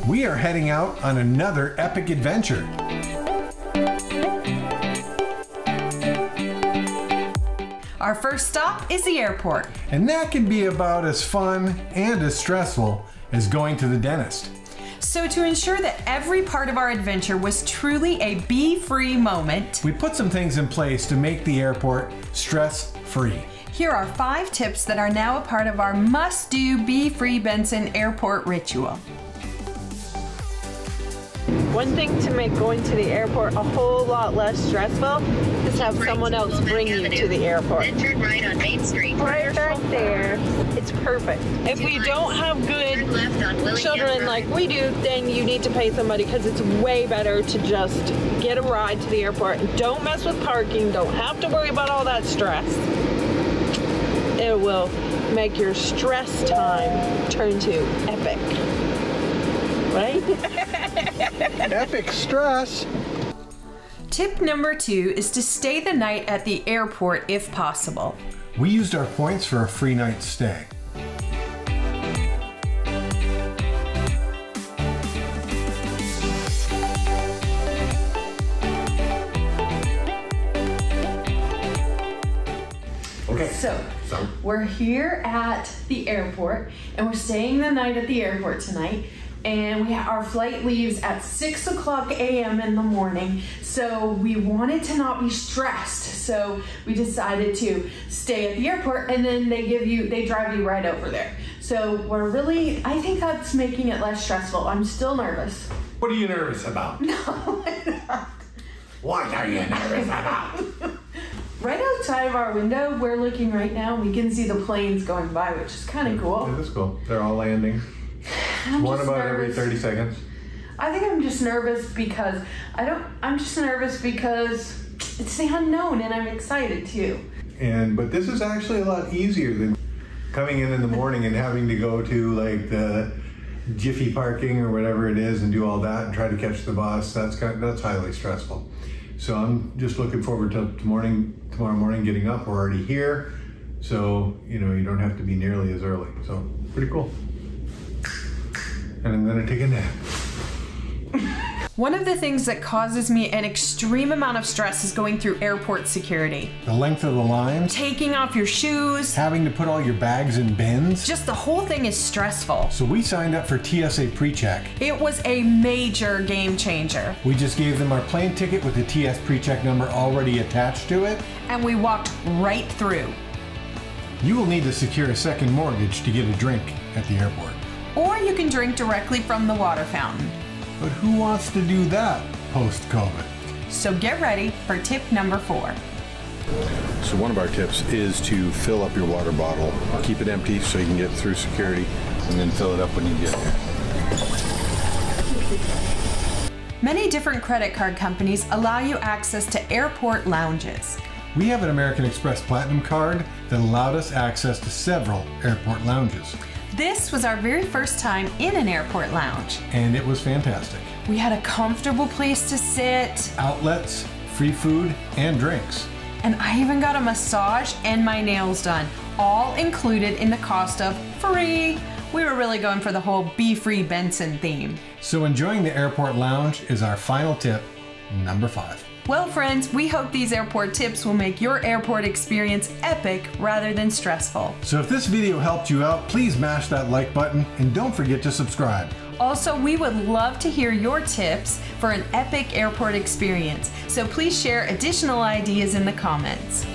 We are heading out on another epic adventure. Our first stop is the airport. And that can be about as fun and as stressful as going to the dentist. So to ensure that every part of our adventure was truly a bee-free moment, we put some things in place to make the airport stress-free. Here are 5 tips that are now a part of our must-do Bee-Free Benson airport ritual. One thing to make going to the airport a whole lot less stressful is to have someone else bring you to the airport. Then turn right on Main Street. Right back there. It's perfect. If we don't have good children like we do, then you need to pay somebody because it's way better to just get a ride to the airport. Don't mess with parking. Don't have to worry about all that stress. It will make your stress time turn to epic. Right? Epic stress. Tip number 2 is to stay the night at the airport if possible. We used our points for a free night stay. Okay. So, we're here at the airport and we're staying the night at the airport tonight. And our flight leaves at 6 o'clock a.m. in the morning. So we wanted to not be stressed. So we decided to stay at the airport and then they drive you right over there. So I think that's making it less stressful. I'm still nervous. What are you nervous about? No, I'm not. What are you nervous about? Right outside of our window, we're looking right now, we can see the planes going by, which is kind of cool. That is cool. They're all landing. One about every 30 seconds. I think I'm just nervous because I'm just nervous because it's the unknown and I'm excited too. But this is actually a lot easier than coming in the morning and having to go to like the Jiffy parking or whatever it is and do all that and try to catch the bus. That's highly stressful. So I'm just looking forward to tomorrow morning getting up. We're already here. So, you don't have to be nearly as early. So pretty cool. And I'm gonna take a nap. One of the things that causes me an extreme amount of stress is going through airport security. The length of the line. Taking off your shoes. Having to put all your bags in bins. Just the whole thing is stressful. So we signed up for TSA PreCheck. It was a major game changer. We just gave them our plane ticket with the TSA PreCheck number already attached to it. And we walked right through. You will need to secure a second mortgage to get a drink at the airport. Or you can drink directly from the water fountain. But who wants to do that post-COVID? So get ready for tip number 4. So one of our tips is to fill up your water bottle. Keep it empty so you can get through security and then fill it up when you get here. Many different credit card companies allow you access to airport lounges. We have an American Express Platinum card that allowed us access to several airport lounges. This was our very first time in an airport lounge. And it was fantastic. We had a comfortable place to sit. Outlets, free food, and drinks. And I even got a massage and my nails done, all included in the cost of free. We were really going for the whole Bee-Free Benson theme. So enjoying the airport lounge is our final tip, number 5. Well, friends, we hope these airport tips will make your airport experience epic rather than stressful. So if this video helped you out, please mash that like button and don't forget to subscribe. Also, we would love to hear your tips for an epic airport experience, so please share additional ideas in the comments.